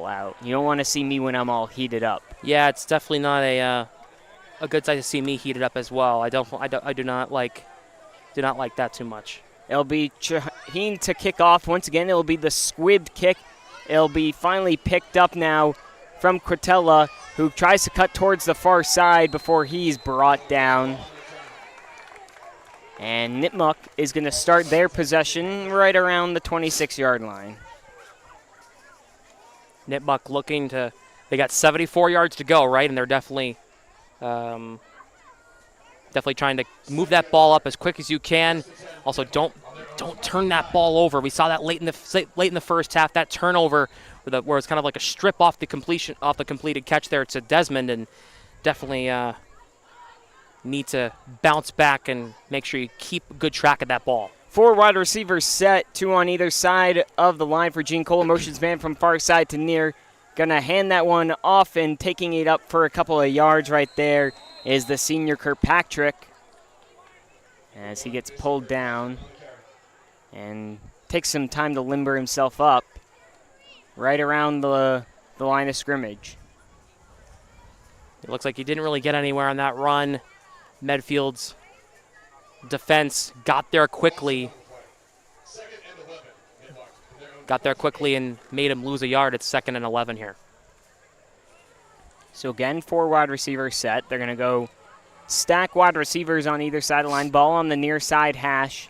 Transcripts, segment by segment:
out. You don't want to see me when I'm all heated up. Yeah, it's definitely not a good sight to see me heated up as well. I do not like that too much. It'll be Shaheen to kick off. Once again, it'll be the squibbed kick. It'll be finally picked up now from Quintella, who tries to cut towards the far side before he's brought down. And Nipmuc is going to start their possession right around the 26-yard line. Nipmuc looking to, they got 74 yards to go, right? And they're definitely trying to move that ball up as quick as you can. Also, don't turn that ball over. We saw that late in the first half, that turnover where it's kind of like a strip off the completed catch there to Desmond, and definitely need to bounce back and make sure you keep good track of that ball. 4 wide receivers set, 2 on either side of the line for Gene Cole. Motions man from far side to near. Gonna hand that one off, and taking it up for a couple of yards right there is the senior Kirkpatrick as he gets pulled down and takes some time to limber himself up right around the line of scrimmage. It looks like he didn't really get anywhere on that run. Medfield's defense got there quickly. And made him lose a yard. It's 2nd and 11 here. So again, 4 wide receivers set. They're going to go stack wide receivers on either side of the line. Ball on the near side hash.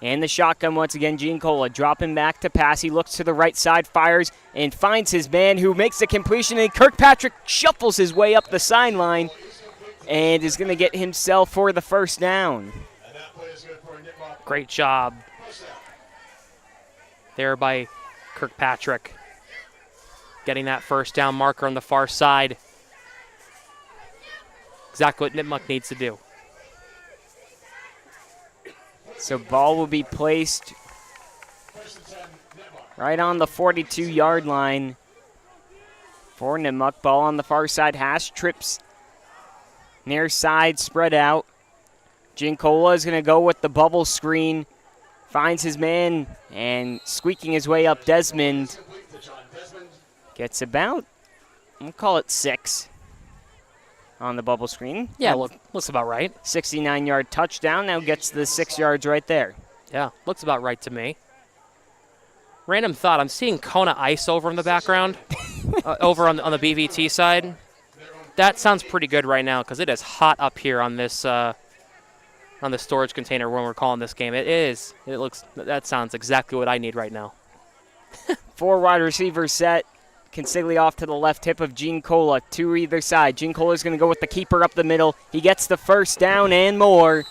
And the shotgun once again, Gene Cola dropping back to pass. He looks to the right side, fires, and finds his man who makes the completion. And Kirkpatrick shuffles his way up the sideline and is going to get himself for the first down. Great job there by Kirkpatrick, getting that first down marker on the far side. Exactly what Nipmuc needs to do. So ball will be placed right on the 42-yard line for Nipmuc. Ball on the far side hash, trips near side, spread out. Giancola is going to go with the bubble screen. Finds his man and squeaking his way up, Desmond gets about, we'll call it 6 on the bubble screen. Yeah, looks about right. 69-yard touchdown, now gets the 6 yards right there. Yeah, looks about right to me. Random thought, I'm seeing Kona Ice over in the background, over on the BVT side. That sounds pretty good right now because it is hot up here on this on the storage container when we're calling this game. It is. That sounds exactly what I need right now. 4 wide receivers set. Consigli off to the left hip of Gene Cola, 2 either side. Gene Cola is going to go with the keeper up the middle. He gets the first down and more.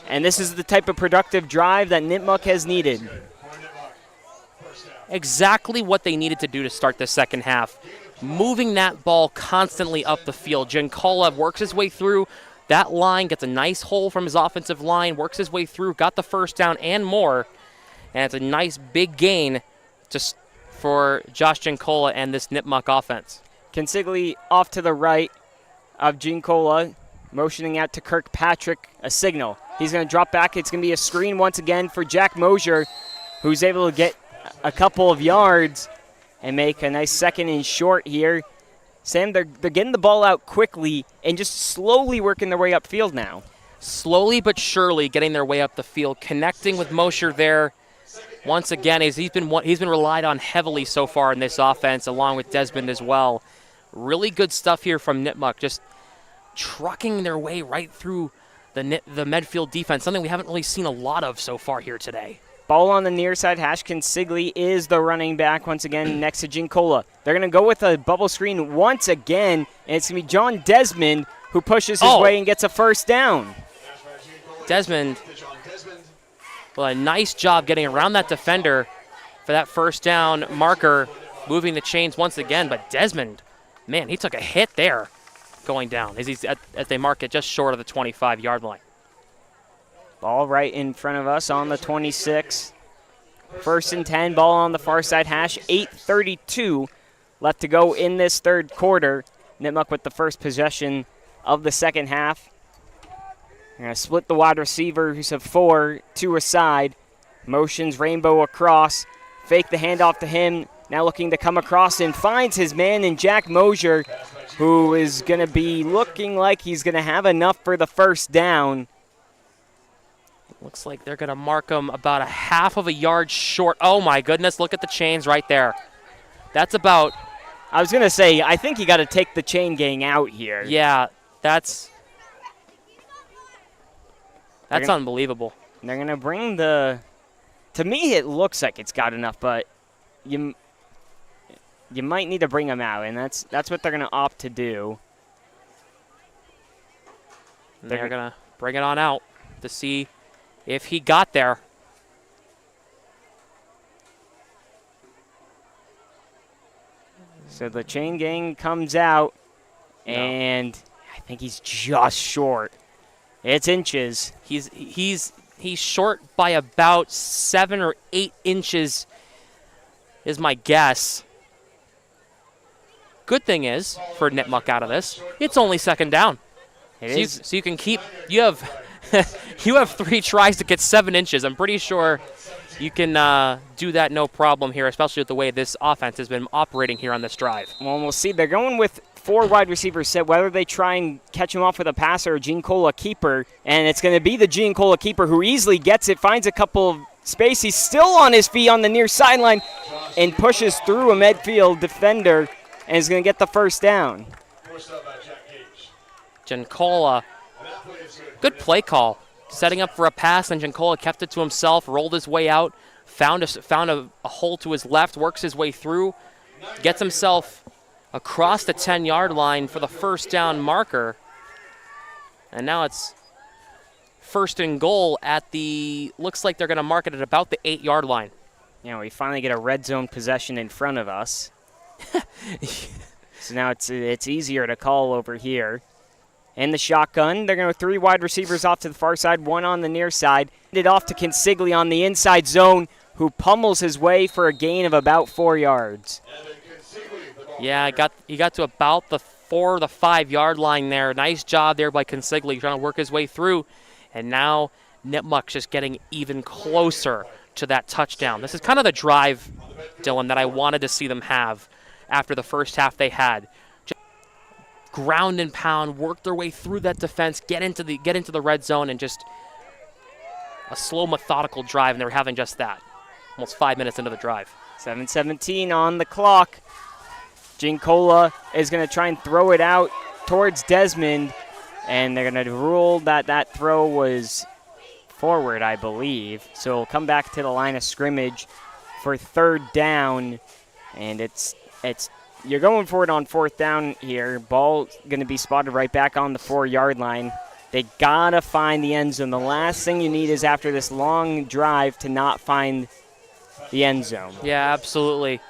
And this is the type of productive drive that Nipmuc has needed. Exactly what they needed to do to start the second half. Moving that ball constantly up the field. Giancola works his way through that line, gets a nice hole from his offensive line, works his way through, got the first down and more. And it's a nice big gain for Josh Giancola and this Nipmuc offense. Consigli off to the right of Giancola, motioning out to Kirkpatrick, a signal. He's going to drop back. It's going to be a screen once again for Jack Mosier, who's able to get a couple of yards and make a nice 2nd and short here. Sam, they're getting the ball out quickly and just slowly working their way upfield now. Slowly but surely getting their way up the field, connecting with Mosher there. Once again, he's been relied on heavily so far in this offense, along with Desmond as well. Really good stuff here from Nipmuc, just trucking their way right through the Medfield defense, something we haven't really seen a lot of so far here today. Ball on the near side hash. Consigli is the running back once again next to Giancola. They're going to go with a bubble screen once again, and it's going to be John Desmond who pushes his way and gets a first down. Desmond, well, a nice job getting around that defender for that first down marker, moving the chains once again. But Desmond, man, he took a hit there going down as they mark it just short of the 25-yard line. Ball right in front of us on the 26. 1st and 10, ball on the far side hash. 8:32 left to go in this third quarter. Nipmuc with the first possession of the second half. They're going to split the wide receivers of 4, 2 aside. Motions rainbow across. Fake the handoff to him. now looking to come across and finds his man in Jack Mosier, who is going to be looking like he's going to have enough for the first down. Looks like they're going to mark him about a half of a yard short. Oh, my goodness, look at the chains right there. That's about... I was going to say, I think you got to take the chain gang out here. Yeah, that's unbelievable. They're going to bring the... To me, it looks like it's got enough, but you might need to bring them out, and that's what they're going to opt to do. They're going to bring it on out to see if he got there. So the chain gang comes out, and I think he's just short. It's inches. He's short by about 7 or 8 inches is my guess. Good thing is, for Nipmuc out of this, it's only second down. So you can keep, you have you have 3 tries to get 7 inches. I'm pretty sure you can do that no problem here, especially with the way this offense has been operating here on this drive. Well, we'll see. They're going with 4 wide receivers set, whether they try and catch him off with a pass or a Giancola keeper, and it's going to be the Giancola keeper who easily gets it, finds a couple of space. He's still on his feet on the near sideline and pushes through a Medfield defender and is going to get the first down. Giancola, good play call. Setting up for a pass, and Giancola kept it to himself, rolled his way out, found a hole to his left, works his way through, gets himself across the 10-yard line for the first down marker. And now it's first and goal at the, looks like they're going to mark it at about the 8-yard line. You know, we finally get a red zone possession in front of us. So now it's easier to call over here. In the shotgun, they're going to 3 wide receivers off to the far side, 1 on the near side. It off to Consigli on the inside zone, who pummels his way for a gain of about 4 yards. Yeah, he got to about the 4 or the 5-yard line there. Nice job there by Consigli, trying to work his way through. And now Nipmuc just getting even closer to that touchdown. This is kind of the drive, Dylan, that I wanted to see them have after the first half they had. Just ground and pound, work their way through that defense, get into the red zone, and just a slow, methodical drive, and they were having just that. Almost 5 minutes into the drive. 7:17 on the clock. Giancola is going to try and throw it out towards Desmond, and they're going to rule that throw was forward, I believe. So we'll come back to the line of scrimmage for third down, and you're going for it on fourth down here. Ball going to be spotted right back on the 4-yard line. They got to find the end zone. The last thing you need is after this long drive to not find the end zone. Yeah, absolutely.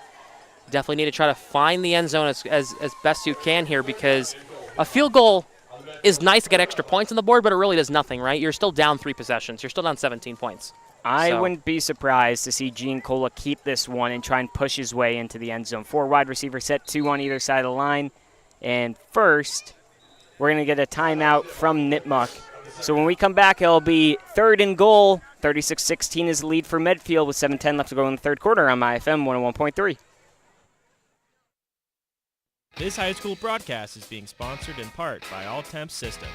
Definitely need to try to find the end zone as best you can here, because a field goal is nice to get extra points on the board, but it really does nothing, right? You're still down 3 possessions. You're still down 17 points. I wouldn't be surprised to see Giancola keep this one and try and push his way into the end zone. 4 wide receivers set, 2 on either side of the line. And first, we're going to get a timeout from Nipmuc. So when we come back, it'll be third and goal. 36-16 is the lead for Medfield with 7:10 left to go in the third quarter on IFM 101.3. This high school broadcast is being sponsored in part by All Temps Systems.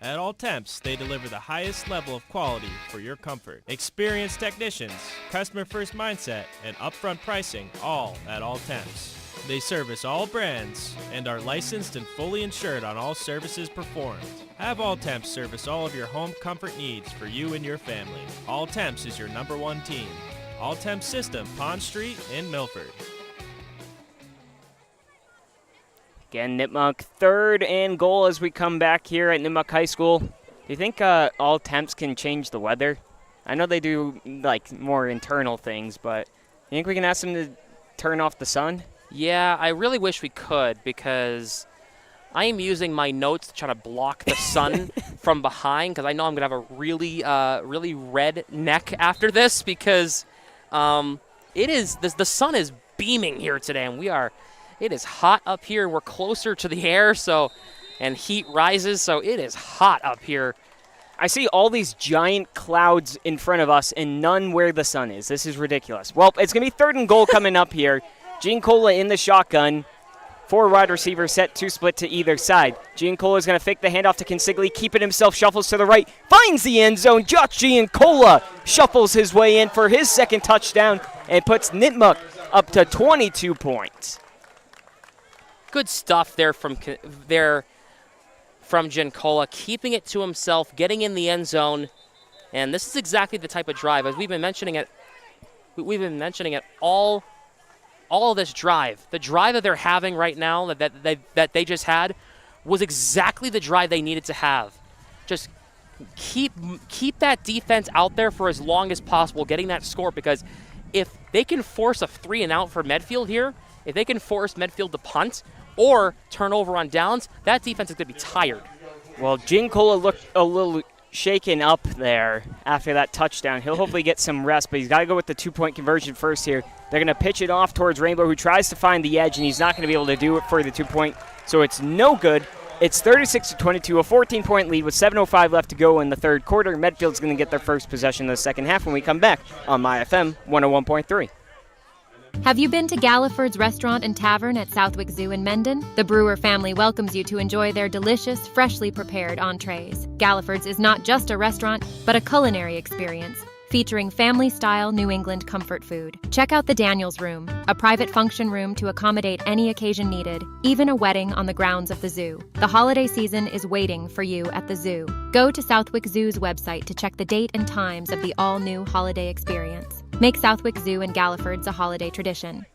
At All Temps, they deliver the highest level of quality for your comfort. Experienced technicians, customer-first mindset, and upfront pricing, all at All Temps. They service all brands and are licensed and fully insured on all services performed. Have All Temps service all of your home comfort needs for you and your family. All Temps is your #1 team. All Temps System, Pond Street in Milford. Again, Nipmuc, third and goal as we come back here at Nipmuc High School. Do you think all temps can change the weather? I know they do, like, more internal things, but you think we can ask them to turn off the sun? Yeah, I really wish we could, because I am using my notes to try to block the sun from behind, because I know I'm going to have a really red neck after this, because the sun is beaming here today, and it is hot up here. We're closer to the air, and heat rises, so it is hot up here. I see all these giant clouds in front of us and none where the sun is. This is ridiculous. Well, it's going to be third and goal coming up here. Giancola in the shotgun. 4 wide receivers set to split to either side. Giancola is going to fake the handoff to Consigli, keep it himself, shuffles to the right, finds the end zone. Josh Giancola shuffles his way in for his second touchdown and puts Nipmuc up to 22 points. Good stuff there from Giancola, keeping it to himself, getting in the end zone, and this is exactly the type of drive, as we've been mentioning it all this drive. The drive that they're having right now, that they just had, was exactly the drive they needed to have. Just keep that defense out there for as long as possible, getting that score, because if they can force a 3-and-out for Medfield here, if they can force Medfield to punt or turn over on downs, that defense is going to be tired. Well, Giancola looked a little shaken up there after that touchdown. He'll hopefully get some rest, but he's got to go with the 2-point conversion first here. They're going to pitch it off towards Rainbow, who tries to find the edge, and he's not going to be able to do it for the 2-point, so it's no good. It's 36-22, a 14-point lead with 7:05 left to go in the third quarter. Medfield's going to get their first possession in the second half when we come back on MyFM 101.3. Have you been to Galliford's Restaurant and Tavern at Southwick Zoo in Mendon? The Brewer family welcomes you to enjoy their delicious, freshly prepared entrees. Galliford's is not just a restaurant, but a culinary experience, featuring family-style New England comfort food. Check out the Daniels Room, a private function room to accommodate any occasion needed, even a wedding on the grounds of the zoo. The holiday season is waiting for you at the zoo. Go to Southwick Zoo's website to check the date and times of the all-new holiday experience. Make Southwick Zoo and Galliford's a holiday tradition.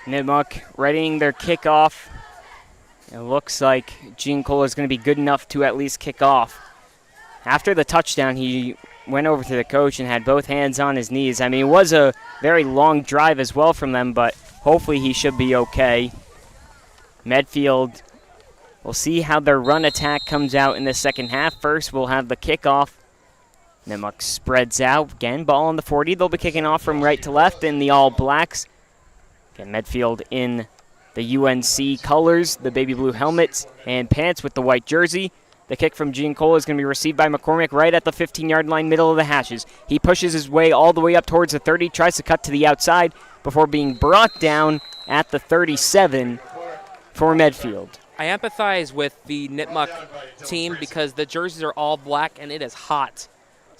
Nipmuc readying their kickoff. It looks like Giancola is going to be good enough to at least kick off. After the touchdown, he went over to the coach and had both hands on his knees. I mean, it was a very long drive as well from them, but hopefully he should be okay. Medfield, we'll see how their run attack comes out in the second half. First, we'll have the kickoff. Nipmuc spreads out. Again, ball on the 40. They'll be kicking off from right to left in the All Blacks. Again, Medfield in the UNC colors, the baby blue helmets and pants with the white jersey. The kick from Giancola is going to be received by McCormick right at the 15-yard line, middle of the hashes. He pushes his way all the way up towards the 30, tries to cut to the outside before being brought down at the 37 for Medfield. I empathize with the Nipmuc team because the jerseys are all black and it is hot.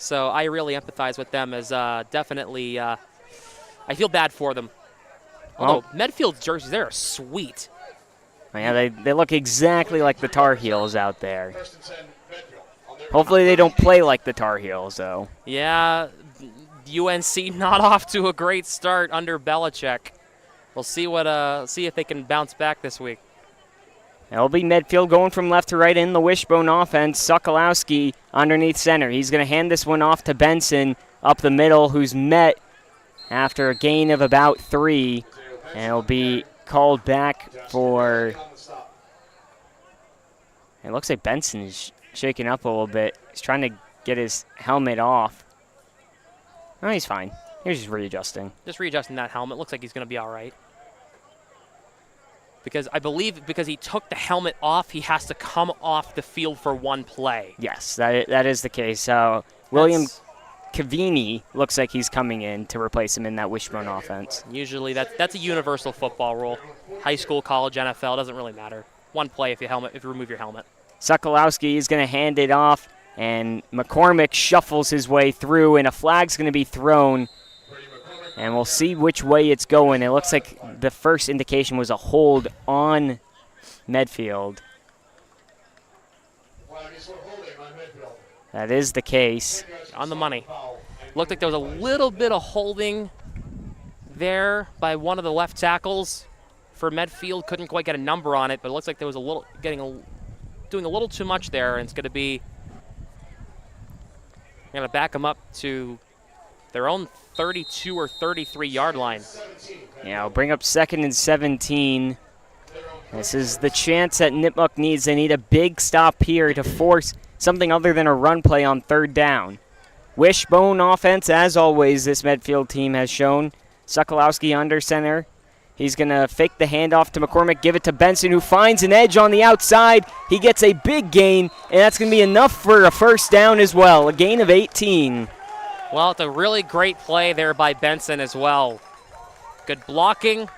So I really empathize with them as definitely I feel bad for them. Although Medfield's jerseys, they're sweet. Yeah, they look exactly like the Tar Heels out there. Hopefully they don't play like the Tar Heels, though. Yeah, UNC not off to a great start under Belichick. We'll see if they can bounce back this week. It'll be Medfield going from left to right in the wishbone offense. Sokolowski underneath center. He's going to hand this one off to Benson up the middle, who's met after a gain of about 3. And it'll be called back for... It looks like Benson is shaking up a little bit. He's trying to get his helmet off. Oh, he's fine. He's just readjusting. Just readjusting that helmet. Looks like he's going to be all right. Because I believe because he took the helmet off, he has to come off the field for one play. Yes, that is the case. William Cavini looks like he's coming in to replace him in that wishbone offense. Usually that's a universal football rule. High school, college, NFL, doesn't really matter. One play if you remove your helmet. Sokolowski is going to hand it off, and McCormick shuffles his way through, and a flag's going to be thrown. And we'll see which way it's going. It looks like the first indication was a hold on Medfield. That is the case. On the money. Looked like there was a little bit of holding there by one of the left tackles for Medfield. Couldn't quite get a number on it, but it looks like there was doing a little too much there, and it's going to be going to back them up to their own 32 or 33-yard line. Yeah, we'll bring up 2nd and 17. This is the chance that Nipmuc needs. They need a big stop here to force something other than a run play on 3rd down. Wishbone offense, as always, this Medfield team has shown. Sokolowski under center. He's going to fake the handoff to McCormick, give it to Benson, who finds an edge on the outside. He gets a big gain, and that's going to be enough for a 1st down as well, a gain of 18. Well, it's a really great play there by Benson as well. Good blocking.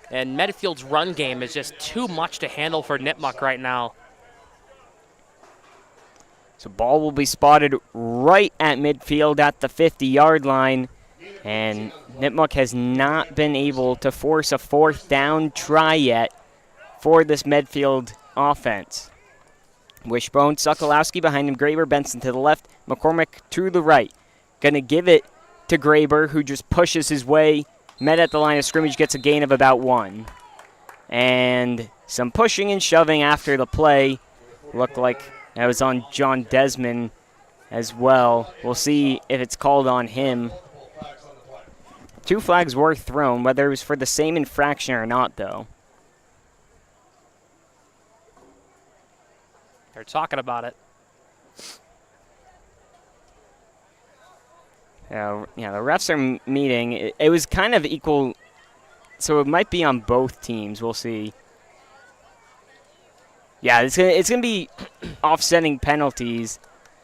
And Medfield's run game is just too much to handle for Nipmuc right now. So ball will be spotted right at midfield at the 50-yard line. And Nipmuc has not been able to force a fourth down try yet for this Medfield offense. Wishbone, Sokolowski behind him, Graber, Benson to the left, McCormick to the right. Gonna give it to Graber, who just pushes his way, met at the line of scrimmage, gets a gain of about 1. And some pushing and shoving after the play. Looked like that was on John Desmond as well. We'll see if it's called on him. 2 flags were thrown, whether it was for the same infraction or not, though. They're talking about it. Yeah, the refs are meeting. It was kind of equal, so it might be on both teams. We'll see. Yeah, it's gonna be offsetting penalties,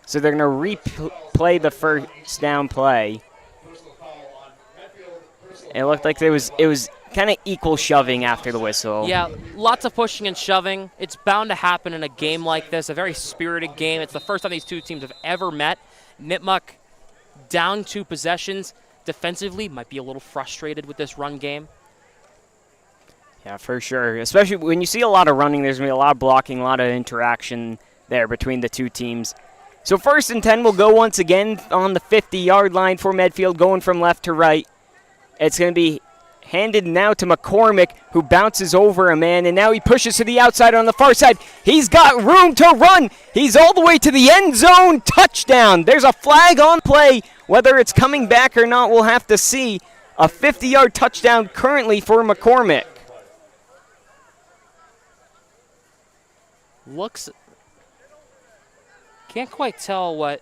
so they're gonna replay the first down play. It looked like it was kind of equal shoving after the whistle. Yeah, lots of pushing and shoving. It's bound to happen in a game like this, a very spirited game. It's the first time these two teams have ever met. Nipmuc down 2 possessions. Defensively, might be a little frustrated with this run game. Yeah, for sure. Especially when you see a lot of running, there's going to be a lot of blocking, a lot of interaction there between the two teams. So 1st and 10 will go once again on the 50-yard line for Medfield, going from left to right. It's going to be handed now to McCormick, who bounces over a man, and now he pushes to the outside on the far side. He's got room to run. He's all the way to the end zone. Touchdown. There's a flag on play. Whether it's coming back or not, we'll have to see. A 50-yard touchdown currently for McCormick. Can't quite tell what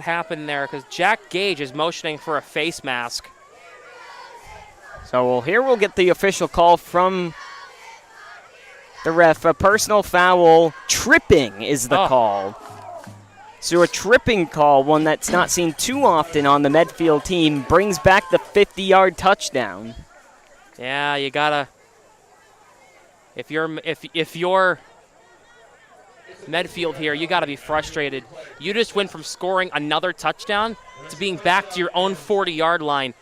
happened there, because Jack Gage is motioning for a face mask. So here we'll get the official call from the ref. A personal foul, tripping is the call. So a tripping call, one that's not seen too often on the Medfield team, brings back the 50-yard touchdown. Yeah, you gotta. If you're Medfield here, you gotta be frustrated. You just went from scoring another touchdown to being back to your own 40-yard line.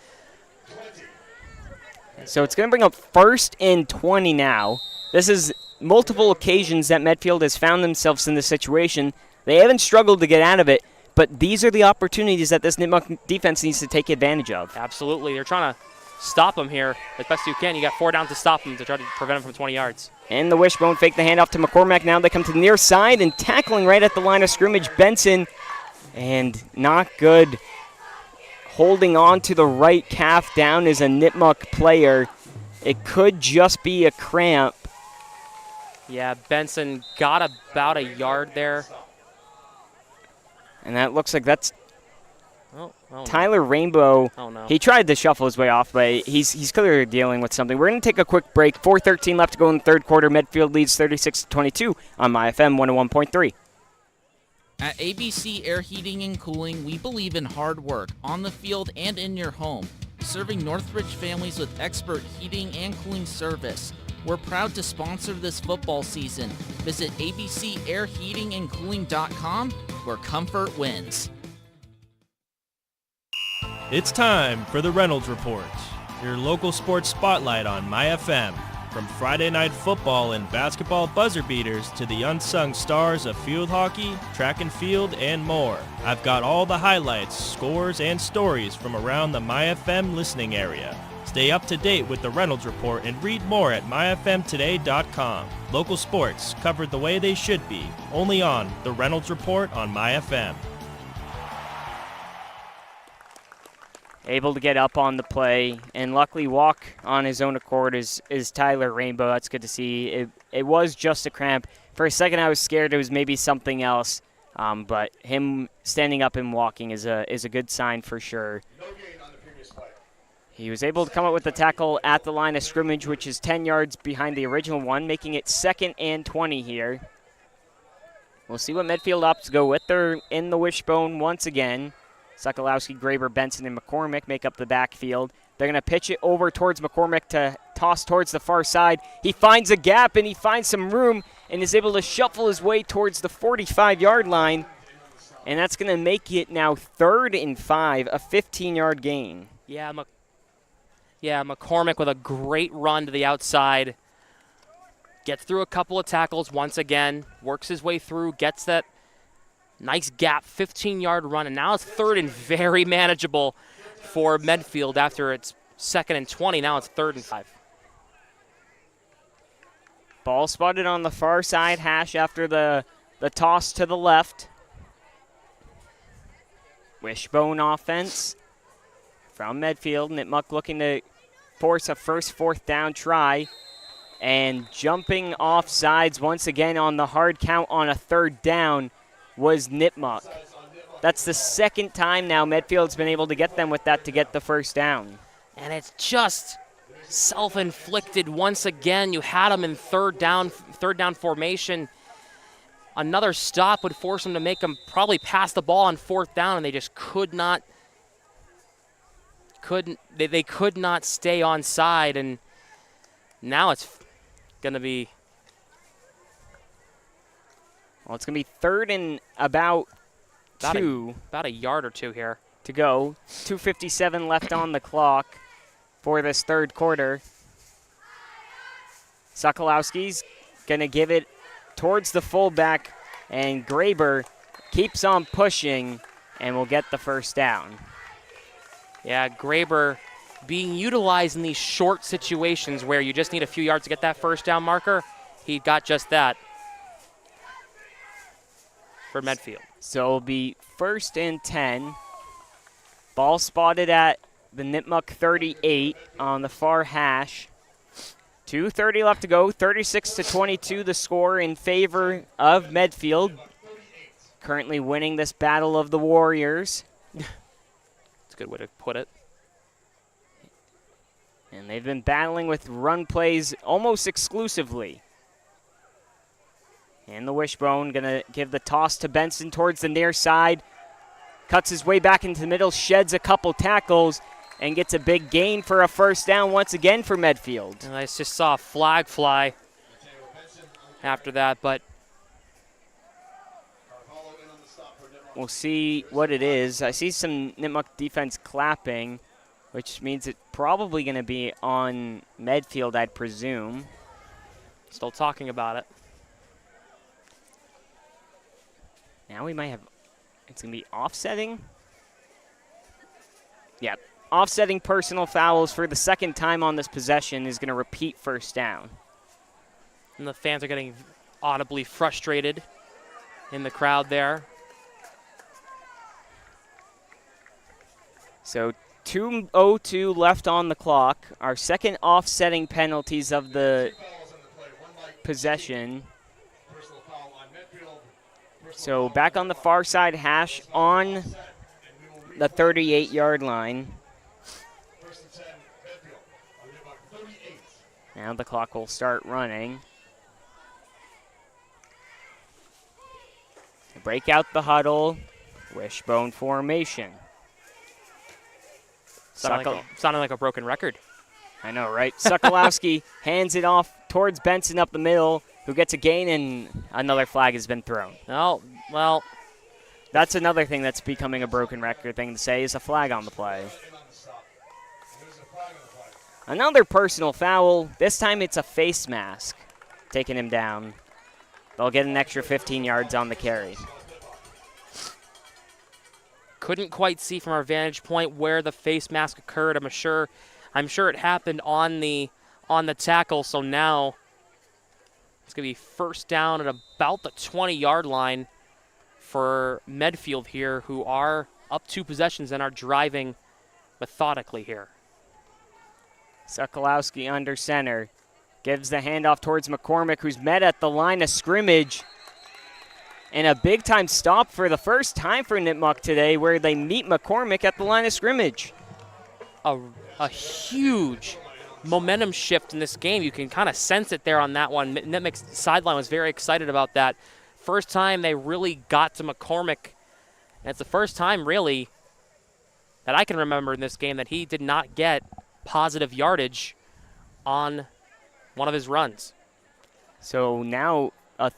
So it's going to bring up 1st and 20 now. This is multiple occasions that Medfield has found themselves in this situation. They haven't struggled to get out of it, but these are the opportunities that this Nipmuc defense needs to take advantage of. Absolutely. They're trying to stop them here as best you can. You got 4 downs to stop them, to try to prevent them from 20 yards. And the wishbone fake the handoff to McCormick. Now they come to the near side and tackling right at the line of scrimmage, Benson. And not good. Holding on to the right calf down is a Nipmuc player. It could just be a cramp. Yeah, Benson got about a yard there. And that looks like that's Oh, Tyler Rainbow. Oh, no. He tried to shuffle his way off, but he's clearly dealing with something. We're going to take a quick break. 4:13 left to go in the 3rd quarter. Medfield leads 36-22 on MyFM 101.3. At ABC Air Heating and Cooling, we believe in hard work on the field and in your home, serving Northridge families with expert heating and cooling service. We're proud to sponsor this football season. Visit abcairheatingandcooling.com, where comfort wins. It's time for the Reynolds Report, your local sports spotlight on MyFM. From Friday night football and basketball buzzer beaters to the unsung stars of field hockey, track and field, and more. I've got all the highlights, scores, and stories from around the MyFM listening area. Stay up to date with the Reynolds Report and read more at myfmtoday.com. Local sports covered the way they should be, only on the Reynolds Report on MyFM. Able to get up on the play, and luckily walk on his own accord is Tyler Rainbow. That's good to see. It was just a cramp. For a second I was scared it was maybe something else, but him standing up and walking is a good sign for sure. He was able to come up with the tackle at the line of scrimmage, which is 10 yards behind the original one, making it 2nd and 20 here. We'll see what Medfield opts to go with. They're in the wishbone once again. Sokolowski, Graber, Benson, and McCormick make up the backfield. They're going to pitch it over towards McCormick to toss towards the far side. He finds a gap and he finds some room and is able to shuffle his way towards the 45-yard line. And that's going to make it now 3rd and 5, a 15-yard gain. Yeah, McCormick with a great run to the outside. Gets through a couple of tackles once again, works his way through, gets that nice gap, 15-yard run, and now it's 3rd and very manageable for Medfield after it's 2nd and 20. Now it's 3rd and 5. Ball spotted on the far side hash after the toss to the left. Wishbone offense from Medfield. Nipmuc looking to force a first 4th down try. And jumping off sides once again on the hard count on a 3rd down was Nipmuc. That's the 2nd time now Medfield's been able to get them with that to get the first down. And it's just self-inflicted once again. You had them in third down formation. Another stop would force them to make them probably pass the ball on 4th down, and they just could not stay on side. And now it's going to be, well, it's going to be 3rd and about 2. About a yard or 2 here to go. 2:57 left on the clock for this 3rd quarter. Sokolowski's going to give it towards the fullback, and Graber keeps on pushing and will get the first down. Yeah, Graber being utilized in these short situations where you just need a few yards to get that first down marker. He got just that for Medfield. So it'll be 1st and 10. Ball spotted at the Nipmuc 38 on the far hash. 2:30 left to go. 36-22 the score in favor of Medfield. Currently winning this battle of the Warriors. That's a good way to put it. And they've been battling with run plays almost exclusively. And the wishbone going to give the toss to Benson towards the near side. Cuts his way back into the middle, sheds a couple tackles, and gets a big gain for a first down once again for Medfield. And I just saw a flag fly after that, but we'll see what it is. I see some Nipmuc defense clapping, which means it's probably going to be on Medfield, I'd presume. Still talking about it. Now we might have, it's going to be offsetting. Yep. Offsetting personal fouls for the 2nd time on this possession is going to repeat first down. And the fans are getting audibly frustrated in the crowd there. So 2:02 left on the clock. Our 2nd offsetting penalties of the possession. So back on the far side hash on the 38-yard line. Now the clock will start running. Break out the huddle. Wishbone formation. Sounding like a broken record. I know, right? Sokolowski hands it off towards Benson up the middle, who gets a gain, and another flag has been thrown. Oh, well. That's another thing that's becoming a broken record thing to say is a flag on the play. Another personal foul. This time it's a face mask taking him down. They'll get an extra 15 yards on the carry. Couldn't quite see from our vantage point where the face mask occurred. I'm sure it happened on the tackle. So now it's going to be first down at about the 20-yard line for Medfield here, who are up 2 possessions and are driving methodically here. Sokolowski under center. Gives the handoff towards McCormick, who's met at the line of scrimmage. And a big-time stop for the first time for Nipmuc today, where they meet McCormick at the line of scrimmage. A huge momentum shift in this game. You can kind of sense it there on that one. Nipmuc's sideline was very excited about that. First time they really got to McCormick. And it's the first time, really, that I can remember in this game that he did not get positive yardage on one of his runs. So now a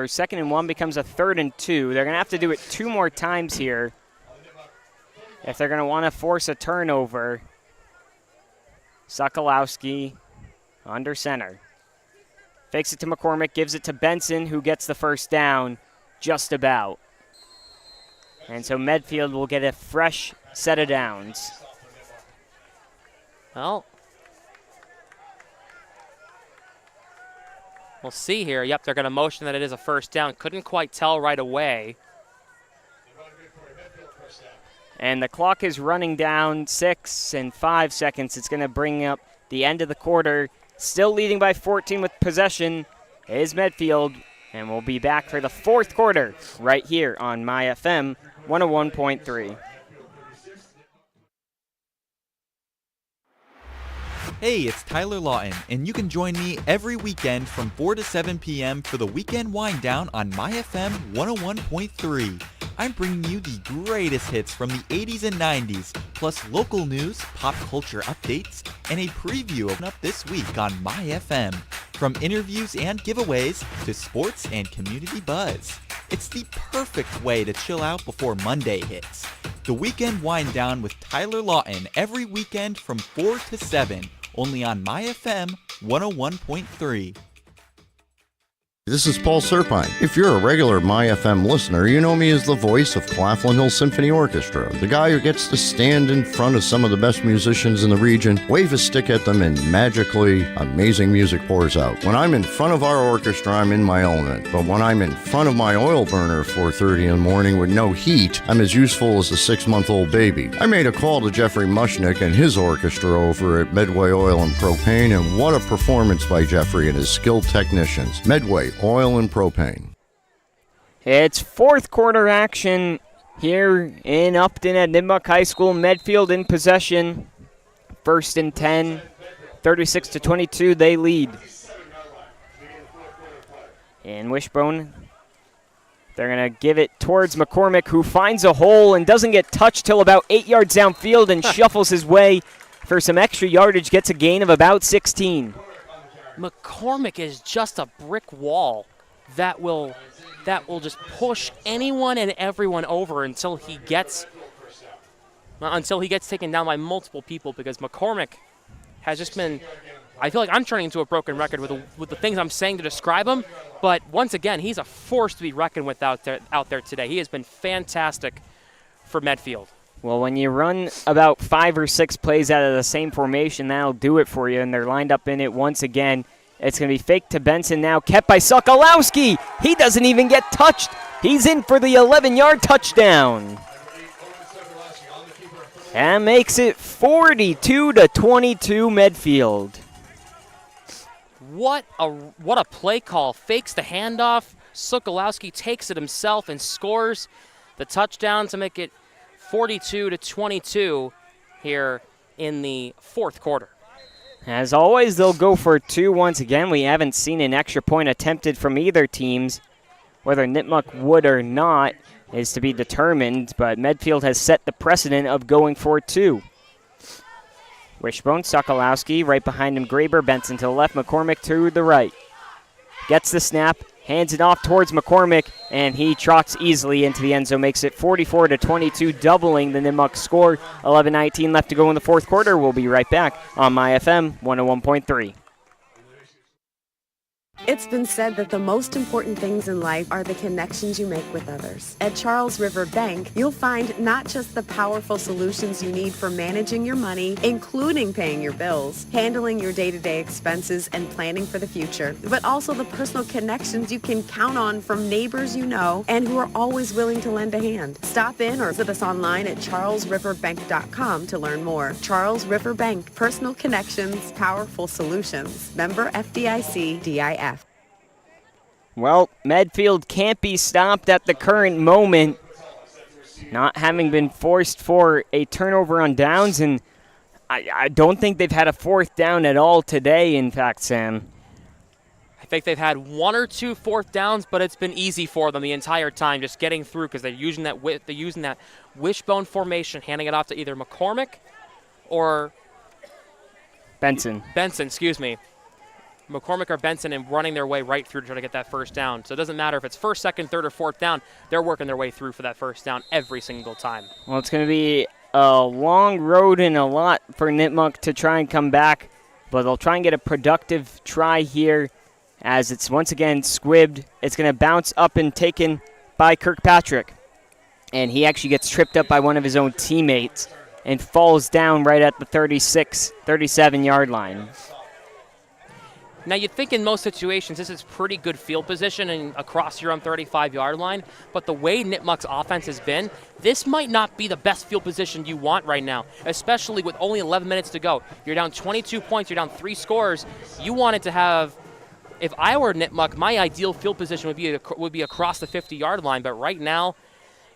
second and 1 becomes a 3rd and 2. They're going to have to do it 2 more times here if they're going to want to force a turnover. Sokolowski under center. Fakes it to McCormick, gives it to Benson, who gets the first down just about. And so Medfield will get a fresh set of downs. Well, we'll see here. Yep, they're going to motion that it is a first down. Couldn't quite tell right away. And the clock is running down 6 and 5 seconds. It's going to bring up the end of the quarter. Still leading by 14 with possession is Medfield. And we'll be back for the 4th quarter right here on My FM 101.3. Hey, it's Tyler Lawton, and you can join me every weekend from 4 to 7 p.m. for the Weekend Wind Down on My FM 101.3. I'm bringing you the greatest hits from the 80s and 90s, plus local news, pop culture updates, and a preview of up this week on My FM. From interviews and giveaways to sports and community buzz. It's the perfect way to chill out before Monday hits. The Weekend Wind Down with Tyler Lawton every weekend from 4 to 7, only on My FM 101.3. This is Paul Serpine. If you're a regular My FM listener, you know me as the voice of Claflin Hill Symphony Orchestra, the guy who gets to stand in front of some of the best musicians in the region, wave a stick at them, and magically amazing music pours out. When I'm in front of our orchestra, I'm in my element. But when I'm in front of my oil burner at 4:30 in the morning with no heat, I'm as useful as a 6-month-old baby. I made a call to Jeffrey Mushnick and his orchestra over at Medway Oil and Propane, and what a performance by Jeffrey and his skilled technicians. Medway Oil and Propane. It's 4th quarter action here in Upton at Nipmuc High School. Medfield in possession. 1st and 10, 36-22, they lead. And Wishbone, they're going to give it towards McCormick, who finds a hole and doesn't get touched till about 8 yards downfield and shuffles his way for some extra yardage, gets a gain of about 16. McCormick is just a brick wall that will just push anyone and everyone over until he gets taken down by multiple people, because McCormick has just been, I feel like I'm turning into a broken record with the things I'm saying to describe him, but once again, he's a force to be reckoned with out there today. He has been fantastic for Medfield. Well, when you run about 5 or 6 plays out of the same formation, that'll do it for you, and they're lined up in it once again. It's going to be faked to Benson now, kept by Sokolowski. He doesn't even get touched. He's in for the 11-yard touchdown. And makes it 42-22 Medfield. What a play call. Fakes the handoff. Sokolowski takes it himself and scores the touchdown to make it 42-22 here in the 4th quarter. As always, they'll go for 2 once again. We haven't seen an extra point attempted from either teams. Whether Nipmuc would or not is to be determined, but Medfield has set the precedent of going for 2. Wishbone, Sokolowski, right behind him, Graber, Benson to the left, McCormick to the right. Gets the snap, hands it off towards McCormick, and he trots easily into the end zone, makes it 44-22, doubling the Nipmuc score. 11:19 left to go in the 4th quarter. We'll be right back on My FM 101.3. It's been said that the most important things in life are the connections you make with others. At Charles River Bank, you'll find not just the powerful solutions you need for managing your money, including paying your bills, handling your day-to-day expenses, and planning for the future, but also the personal connections you can count on from neighbors you know and who are always willing to lend a hand. Stop in or visit us online at charlesriverbank.com to learn more. Charles River Bank, personal connections, powerful solutions. Member FDIC, DIF. Well, Medfield can't be stopped at the current moment, not having been forced for a turnover on downs, and I don't think they've had a 4th down at all today, in fact, Sam. I think they've had 1 or 2 fourth downs, but it's been easy for them the entire time, just getting through because they're using that wishbone formation, handing it off to either McCormick or Benson. Benson, excuse me. McCormick or Benson and running their way right through to try to get that first down. So it doesn't matter if it's first, second, third, or fourth down. They're working their way through for that first down every single time. Well, it's going to be a long road and a lot for Nipmuc to try and come back, but they'll try and get a productive try here as it's once again squibbed. It's going to bounce up and taken by Kirkpatrick, and he actually gets tripped up by one of his own teammates and falls down right at the 37-yard line. Now, you'd think in most situations this is pretty good field position and across your own 35-yard line, but the way Nipmuc's offense has been, this might not be the best field position you want right now, especially with only 11 minutes to go. You're down 22 points, you're down 3 scores. You wanted to have, if I were Nipmuc, my ideal field position would be across the 50-yard line, but right now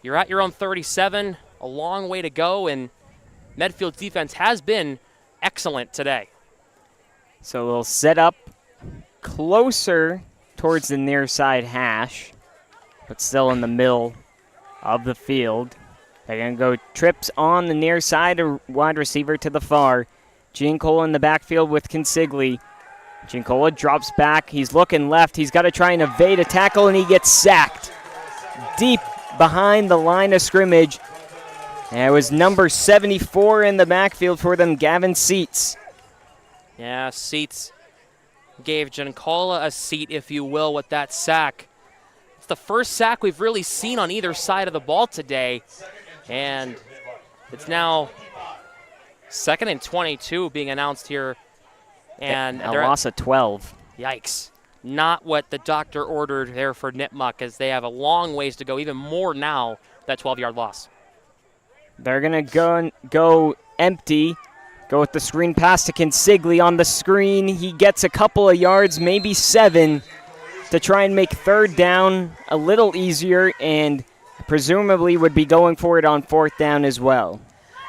you're at your own 37, a long way to go, and Medfield's defense has been excellent today. So we'll set up closer towards the near side hash, but still in the middle of the field. They're going to go trips on the near side, a wide receiver to the far. Giancola in the backfield with Consigli. Giancola drops back. He's looking left. He's got to try and evade a tackle, and he gets sacked deep behind the line of scrimmage. And it was number 74 in the backfield for them, Gavin Seats. Yeah, Seats gave Giancola a seat, if you will, with that sack. It's the first sack we've really seen on either side of the ball today. And it's now 2nd and 22 being announced here. And a loss of 12. Yikes. Not what the doctor ordered there for Nipmuc, as they have a long ways to go, even more now, that 12-yard loss. They're going to go empty. Go with the screen pass to Consigli on the screen. He gets a couple of yards, maybe 7, to try and make third down a little easier, and presumably would be going for it on fourth down as well.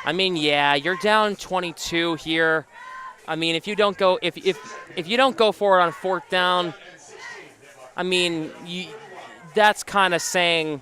I mean, yeah, you're down 22 here. I mean, if you don't go for it on fourth down, I mean, that's kind of saying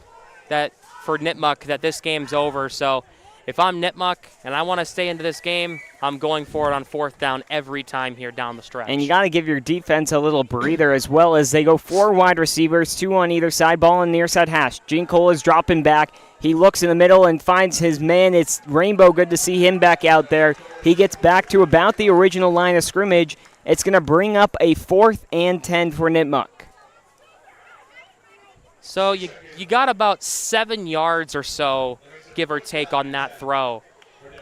that for Nipmuc that this game's over. So if I'm Nipmuc and I want to stay into this game, I'm going for it on fourth down every time here down the stretch. And you got to give your defense a little breather as well, as they go 4 wide receivers, 2 on either side, ball on the near side hash. Giancola is dropping back. He looks in the middle and finds his man. It's Rainbow. Good to see him back out there. He gets back to about the original line of scrimmage. It's going to bring up a 4th and 10 for Nipmuc. So you got about 7 yards or so, give or take, on that throw.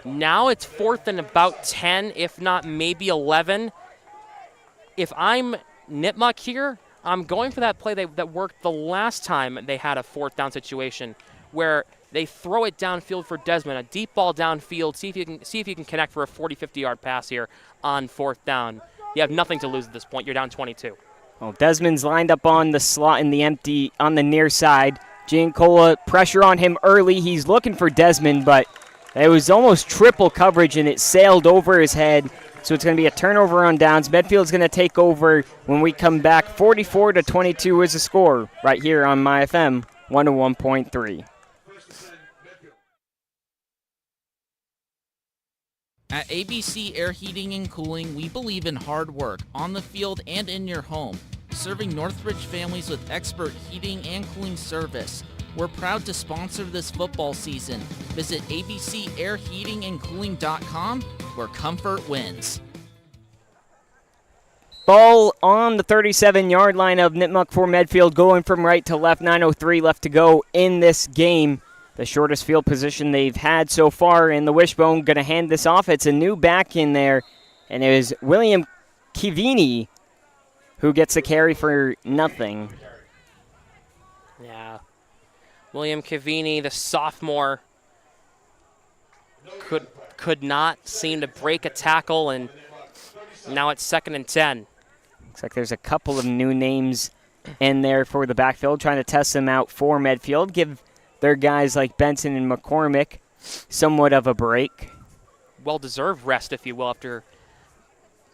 Now it's 4th and about 10, if not maybe 11. If I'm Nipmuc here, I'm going for that play that worked the last time they had a 4th down situation, where they throw it downfield for Desmond, a deep ball downfield. See if you can connect for a 40, 50-yard pass here on 4th down. You have nothing to lose at this point. You're down 22. Well, Desmond's lined up on the slot in the empty on the near side. Giancola, pressure on him early. He's looking for Desmond, but it was almost triple coverage, and it sailed over his head. So it's going to be a turnover on downs. Medfield's going to take over when we come back. 44-22 is the score right here on MyFM 101.3. At ABC Air Heating and Cooling, we believe in hard work on the field and in your home, serving Northridge families with expert heating and cooling service. We're proud to sponsor this football season. Visit abcairheatingandcooling.com, where comfort wins. Ball on the 37-yard line of Nipmuc for Medfield, going from right to left. 9:03 left to go in this game. The shortest field position they've had so far in the wishbone. Going to hand this off. It's a new back in there, and it was William Kivini who gets the carry for nothing. Yeah. William Kivini, the sophomore, could not seem to break a tackle, and now it's 2nd and 10. Looks like there's a couple of new names in there for the backfield, trying to test them out for Medfield. Give their guys like Benson and McCormick somewhat of a break. Well-deserved rest, if you will, after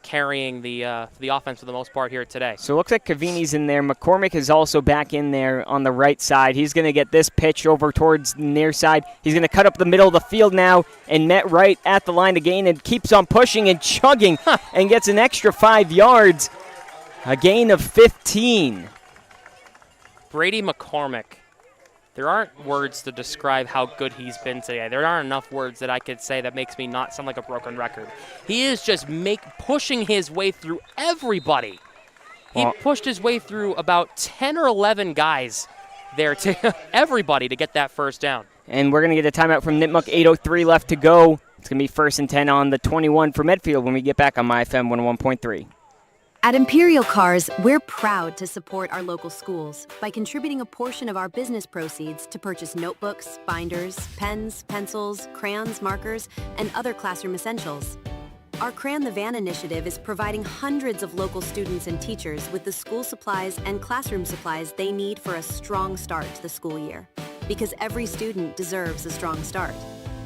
carrying the offense for the most part here today. So it looks like Cavini's in there. McCormick is also back in there on the right side. He's going to get this pitch over towards the near side. He's going to cut up the middle of the field now and met right at the line again and keeps on pushing and chugging and gets an extra 5 yards. A gain of 15. Brady McCormick. There aren't words to describe how good he's been today. There aren't enough words that I could say that makes me not sound like a broken record. He is just pushing his way through everybody. He pushed his way through about 10 or 11 guys there to everybody to get that first down. And we're going to get a timeout from Nipmuc. 8:03 left to go. It's going to be 1st and 10 on the 21 for Medfield when we get back on MyFM 101.3. At Imperial Cars, we're proud to support our local schools by contributing a portion of our business proceeds to purchase notebooks, binders, pens, pencils, crayons, markers, and other classroom essentials. Our Crayon the Van initiative is providing hundreds of local students and teachers with the school supplies and classroom supplies they need for a strong start to the school year. Because every student deserves a strong start.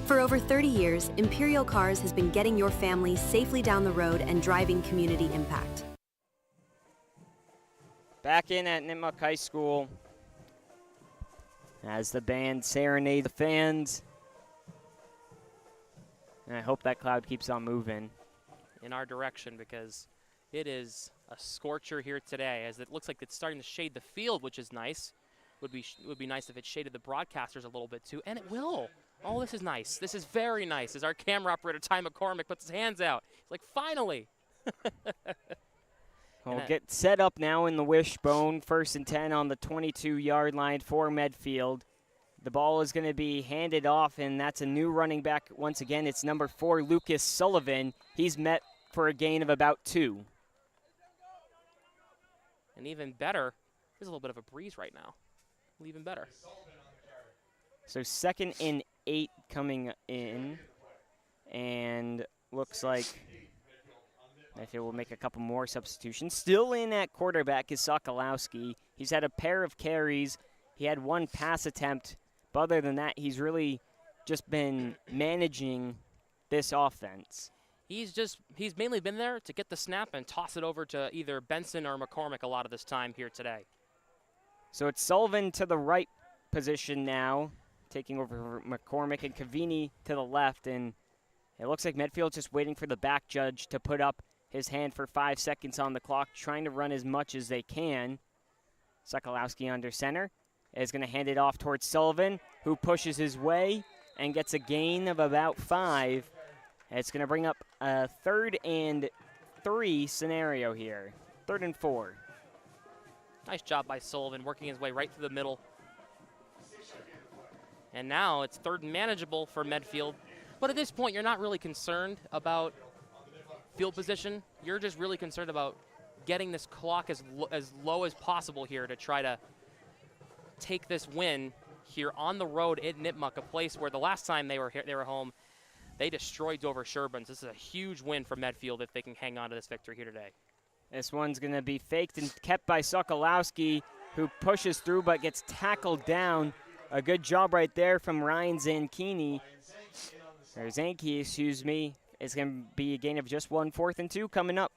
For over 30 years, Imperial Cars has been getting your family safely down the road and driving community impact. Back in at Nipmuc High School as the band serenade the fans. And I hope that cloud keeps on moving in our direction because it is a scorcher here today as it looks like it's starting to shade the field, which is nice. Would be nice if it shaded the broadcasters a little bit too, and it will. Oh, this is nice. This is very nice as our camera operator, Ty McCormick, puts his hands out. He's like, finally. We'll get set up now in the wishbone. 1st and 10 on the 22-yard line for Medfield. The ball is going to be handed off, and that's a new running back. Once again, it's number 4, Lucas Sullivan. He's met for a gain of about 2. And even better, there's a little bit of a breeze right now. Even better. So 2nd and 8 coming in, and looks like Medfield will make a couple more substitutions. Still in at quarterback is Sokolowski. He's had a pair of carries. He had 1 pass attempt. But other than that, he's really just been managing this offense. He's mainly been there to get the snap and toss it over to either Benson or McCormick a lot of this time here today. So it's Sullivan to the right position now, taking over McCormick, and Cavini to the left. And it looks like Medfield's just waiting for the back judge to put up his hand for 5 seconds on the clock, trying to run as much as they can. Sokolowski under center is going to hand it off towards Sullivan, who pushes his way and gets a gain of about 5. It's going to bring up a 3rd and 3 scenario here. 3rd and 4. Nice job by Sullivan, working his way right through the middle. And now it's 3rd and manageable for Medfield. But at this point, you're not really concerned about field position. You're just really concerned about getting this clock as low as possible here to try to take this win here on the road at Nipmuc, a place where the last time they were home, they destroyed Dover Sherburns. This is a huge win for Medfield if they can hang on to this victory here today. This one's going to be faked and kept by Sokolowski, who pushes through but gets tackled down. A good job right there from Ryan Zankini. Or Zanke, excuse me. It's going to be a gain of just 1. 4th and 2 coming up.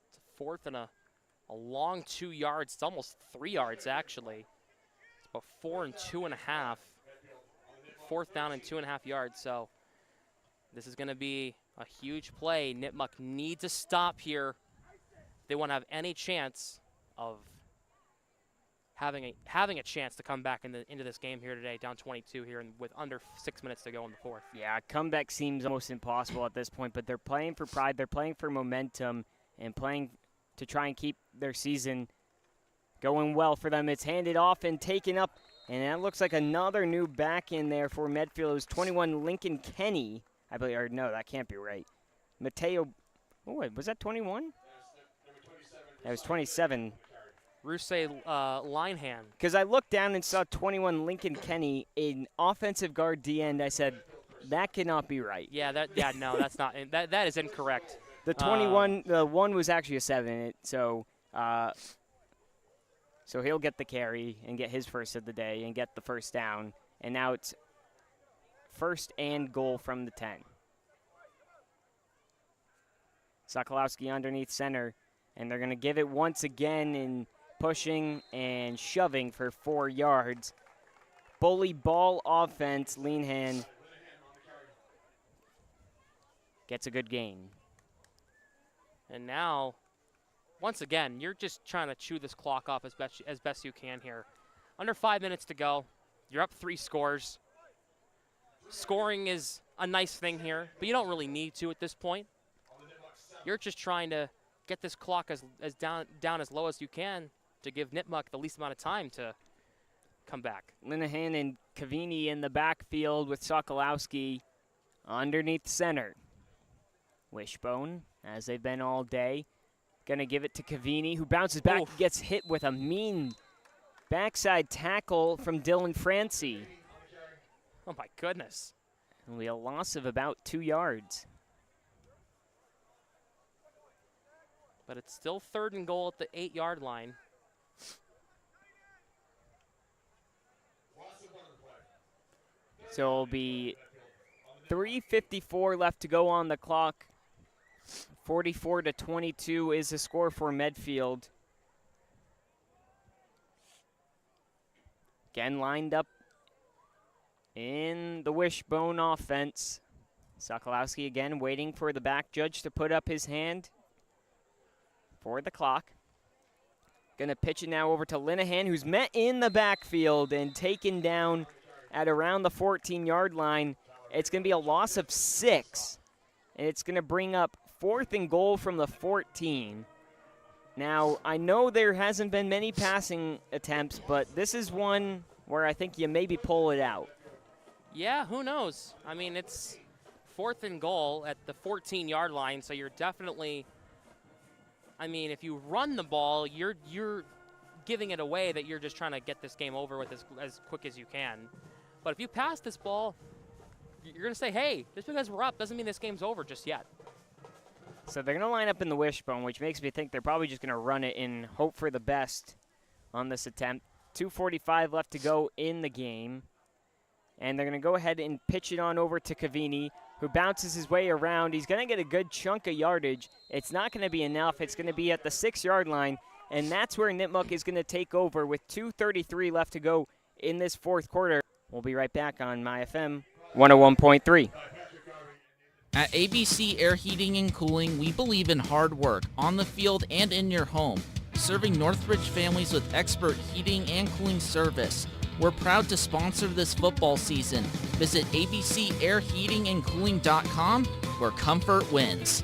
It's a 4th and a long 2 yards. It's almost 3 yards, actually. It's about 4 and 2.5. 4th down and 2.5 yards. So this is going to be a huge play. Nipmuc needs to stop here. They want to have any chance of having a chance to come back into this game here today, down 22 here, and with under 6 minutes to go in the 4th. Yeah, comeback seems almost impossible at this point, but they're playing for pride, they're playing for momentum, and playing to try and keep their season going well for them. It's handed off and taken up, and that looks like another new back in there for Medfield. It was 21 Lincoln Kenny, I believe, or no, that can't be right. Mateo, oh, wait, was that 21? That was 27. Rusey Linehan. Because I looked down and saw 21 Lincoln Kenny, an offensive guard D end. I said, that cannot be right. Yeah, no, that's not. That is incorrect. The 21, the 1 was actually a 7. So he'll get the carry and get his first of the day and get the first down. And now it's 1st and goal from the 10. Sokolowski underneath center, and they're going to give it once again in pushing and shoving for 4 yards. Bully ball offense, Leanhan gets a good gain. And now, once again, you're just trying to chew this clock off as best you can here. Under 5 minutes to go. You're up 3 scores. Scoring is a nice thing here, but you don't really need to at this point. You're just trying to get this clock as down as low as you can to give Nipmuc the least amount of time to come back. Linehan and Cavini in the backfield with Sokolowski underneath center. Wishbone, as they've been all day, gonna give it to Cavini, who bounces back, Oof. gets hit with a mean backside tackle from Dylan Francie. Oh my goodness. It'll be a loss of about 2 yards. But it's still 3rd and goal at the 8-yard line. So it'll be 3:54 left to go on the clock. 44-22 is the score for Medfield. Again lined up in the Wishbone offense. Sokolowski again waiting for the back judge to put up his hand for the clock. Gonna pitch it now over to Linehan, who's met in the backfield and taken down at around the 14-yard line. It's gonna be a loss of 6. And it's gonna bring up 4th and goal from the 14. Now, I know there hasn't been many passing attempts, but this is one where I think you maybe pull it out. Yeah, who knows? I mean, it's 4th and goal at the 14-yard line, so you're definitely, I mean, if you run the ball, you're giving it away that you're just trying to get this game over with as quick as you can. But if you pass this ball, you're going to say, hey, just because we're up doesn't mean this game's over just yet. So they're going to line up in the Wishbone, which makes me think they're probably just going to run it and hope for the best on this attempt. 2:45 left to go in the game. And they're going to go ahead and pitch it on over to Cavini, who bounces his way around. He's going to get a good chunk of yardage. It's not going to be enough. It's going to be at the 6-yard line, and that's where Nipmuc is going to take over with 2:33 left to go in this 4th quarter. We'll be right back on MyFM 101.3. At ABC Air Heating and Cooling, we believe in hard work on the field and in your home, serving Northridge families with expert heating and cooling service. We're proud to sponsor this football season. Visit abcairheatingandcooling.com, where comfort wins.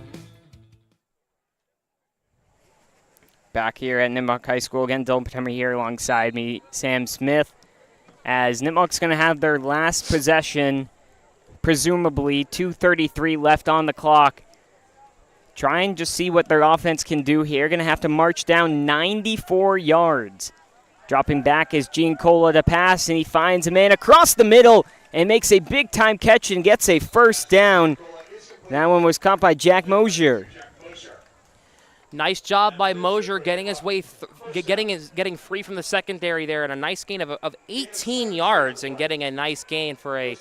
Back here at Nipmuc High School again, Dylan Patemer here alongside me, Sam Smith, as Nipmuc's going to have their last possession, presumably 2:33 left on the clock. Try and just see what their offense can do here. Going to have to march down 94 yards. Dropping back is Gene Cola to pass, and he finds a man across the middle and makes a big-time catch and gets a first down. That one was caught by Jack Mosier. Nice job by Mosier getting his way, getting free from the secondary there, and a nice gain of 18 yards, and getting a nice gain for a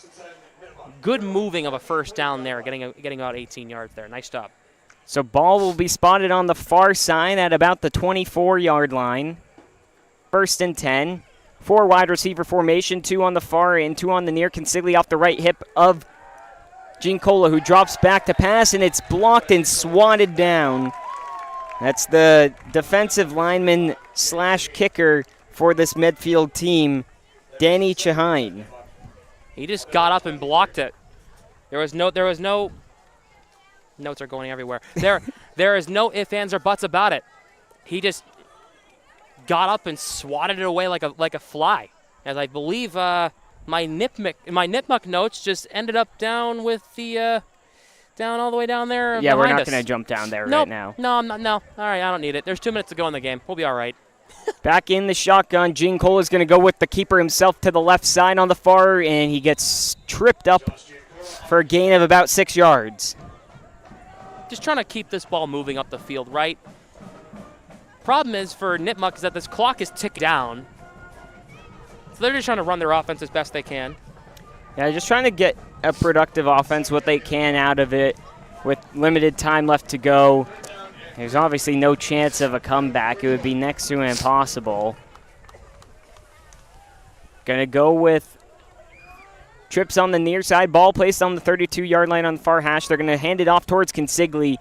good moving of a first down there, getting about 18 yards there. Nice job. So ball will be spotted on the far side at about the 24-yard line. 1st and 10. 4 wide receiver formation, 2 on the far and 2 on the near. Consigli off the right hip of Gene Cola, who drops back to pass, and it's blocked and swatted down. That's the defensive lineman / kicker for this Medfield team, Danny Chahine. He just got up and blocked it. There was no notes are going everywhere. There is no ifs, ands, or buts about it. He just got up and swatted it away like a fly. As I believe my Nipmuc notes just ended up down with the down all the way down there. Yeah, we're not going to jump down there right now. No, I'm not. No. All right, I don't need it. There's 2 minutes to go in the game. We'll be all right. Back in the shotgun, Gene Cole is going to go with the keeper himself to the left side on the far, and he gets tripped up for a gain of about 6 yards. Just trying to keep this ball moving up the field, right? Problem is for Nipmuc is that this clock is ticked down. So they're just trying to run their offense as best they can. Yeah, just trying to get a productive offense, what they can out of it. with limited time left to go. There's obviously no chance of a comeback. It would be next to impossible. Going to go with trips on the near side. Ball placed on the 32-yard line on the far hash. They're going to hand it off towards Consigli,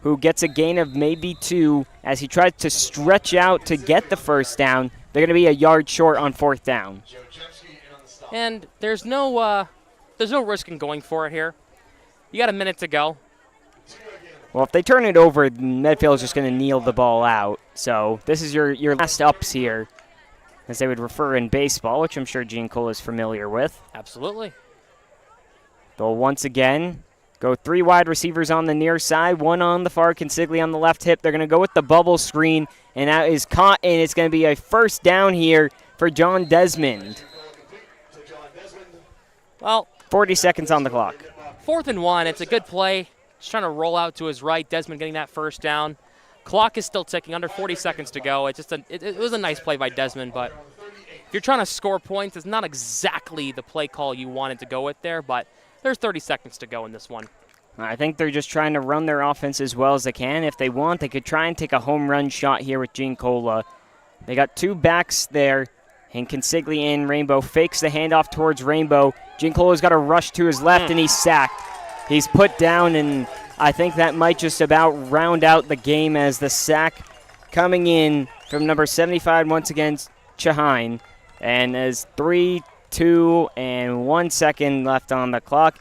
who gets a gain of maybe 2 as he tries to stretch out to get the first down. They're going to be a yard short on 4th down. And there's no risk in going for it here. You got a minute to go. Well, if they turn it over, Medfield is just going to kneel the ball out. So this is your last ups here, as they would refer in baseball, which I'm sure Gene Cole is familiar with. Absolutely. They'll once again go 3 wide receivers on the near side, 1 on the far, Consigli on the left hip. They're going to go with the bubble screen, and that is caught, and it's going to be a first down here for John Desmond. Well, 40 seconds on the clock. 4th and 1. It's a good play. Just trying to roll out to his right. Desmond getting that first down. Clock is still ticking. Under 40 seconds to go. It was a nice play by Desmond, but if you're trying to score points, it's not exactly the play call you wanted to go with there, but there's 30 seconds to go in this one. I think they're just trying to run their offense as well as they can. If they want, they could try and take a home run shot here with Gene Cola. They got 2 backs there, and Consigli and Rainbow fakes the handoff towards Rainbow. Gene Cola's got a rush to his left, and he's sacked. He's put down, and I think that might just about round out the game as the sack coming in from number 75 once again, Chahine. And as 3, 2, and 1 second left on the clock.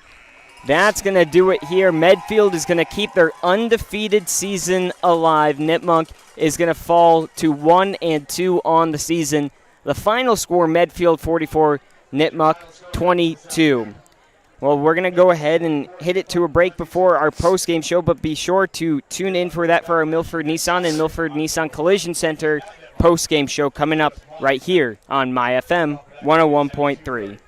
That's going to do it here. Medfield is going to keep their undefeated season alive. Nipmuc is going to fall to 1-2 on the season. The final score, Medfield 44, Nipmuc 22. Well, we're going to go ahead and hit it to a break before our post-game show, but be sure to tune in for that for our Milford Nissan and Milford Nissan Collision Center post-game show coming up right here on MyFM 101.3.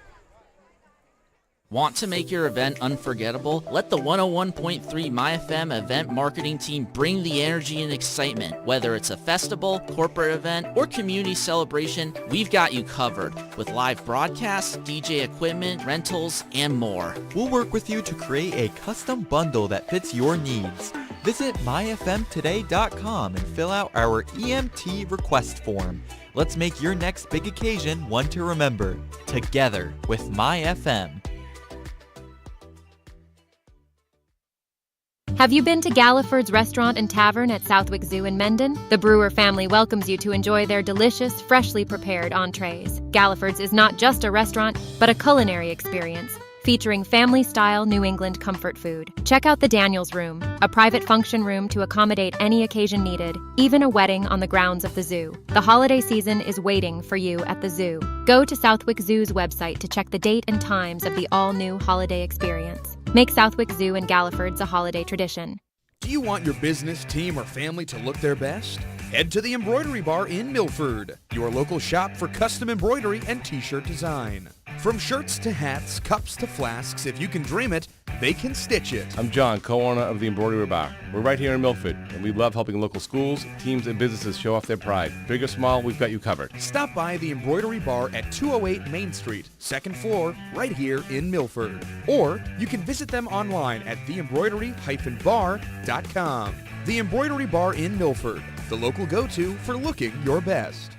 Want to make your event unforgettable? Let the 101.3 MyFM event marketing team bring the energy and excitement. Whether it's a festival, corporate event, or community celebration, we've got you covered with live broadcasts, DJ equipment, rentals, and more. We'll work with you to create a custom bundle that fits your needs. Visit myfmtoday.com and fill out our EMT request form. Let's make your next big occasion one to remember. Together with MyFM. Have you been to Galliford's Restaurant and Tavern at Southwick Zoo in Mendon? The Brewer family welcomes you to enjoy their delicious, freshly prepared entrees. Galliford's is not just a restaurant, but a culinary experience, featuring family-style New England comfort food. Check out the Daniels Room, a private function room to accommodate any occasion needed, even a wedding on the grounds of the zoo. The holiday season is waiting for you at the zoo. Go to Southwick Zoo's website to check the date and times of the all-new holiday experience. Make Southwick Zoo and Galliford's a holiday tradition. Do you want your business, team, or family to look their best? Head to the Embroidery Bar in Milford, your local shop for custom embroidery and t-shirt design. From shirts to hats, cups to flasks, if you can dream it, they can stitch it. I'm John, co-owner of the Embroidery Bar. We're right here in Milford, and we love helping local schools, teams, and businesses show off their pride. Big or small, we've got you covered. Stop by the Embroidery Bar at 208 Main Street, 2nd floor, right here in Milford. Or you can visit them online at theembroidery-bar.com. The Embroidery Bar in Milford, the local go-to for looking your best.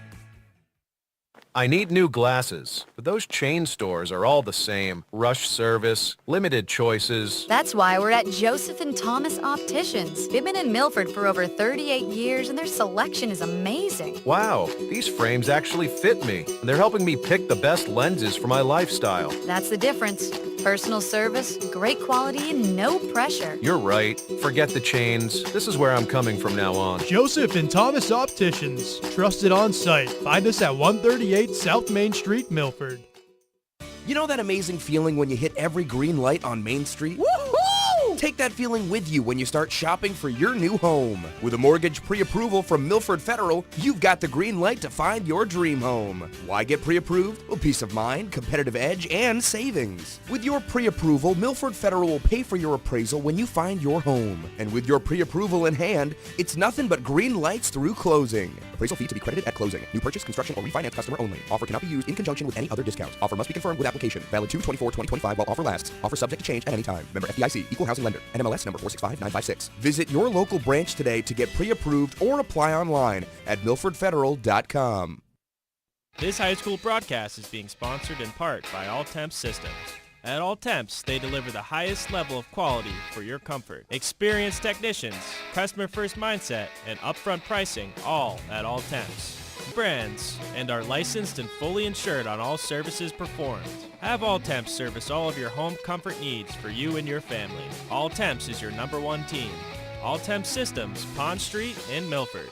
I need new glasses, but those chain stores are all the same. Rush service, limited choices. That's why we're at Joseph and Thomas Opticians. They've been in Milford for over 38 years, and their selection is amazing. Wow, these frames actually fit me, and they're helping me pick the best lenses for my lifestyle. That's the difference. Personal service, great quality, and no pressure. You're right. Forget the chains. This is where I'm coming from now on. Joseph and Thomas Opticians. Trusted on site. Find us at 138 South Main Street, Milford. You know that amazing feeling when you hit every green light on Main Street? Woohoo! Take that feeling with you when you start shopping for your new home. With a mortgage pre-approval from Milford Federal, you've got the green light to find your dream home. Why get pre-approved? Well, peace of mind, competitive edge, and savings. With your pre-approval, Milford Federal will pay for your appraisal when you find your home. And with your pre-approval in hand, it's nothing but green lights through closing. Appraisal fee to be credited at closing. New purchase, construction, or refinance customer only. Offer cannot be used in conjunction with any other discount. Offer must be confirmed with application. Valid 2/24/2025 while offer lasts. Offer subject to change at any time. Member FDIC. Equal housing lender. NMLS number 465956. Visit your local branch today to get pre-approved or apply online at milfordfederal.com. This high school broadcast is being sponsored in part by All Temps Systems. At All Temps, they deliver the highest level of quality for your comfort. Experienced technicians, customer-first mindset, and upfront pricing, all at All Temps. Brands, and are licensed and fully insured on all services performed. Have All Temps service all of your home comfort needs for you and your family. All Temps is your #1 team. All Temps Systems, Pond Street in Milford.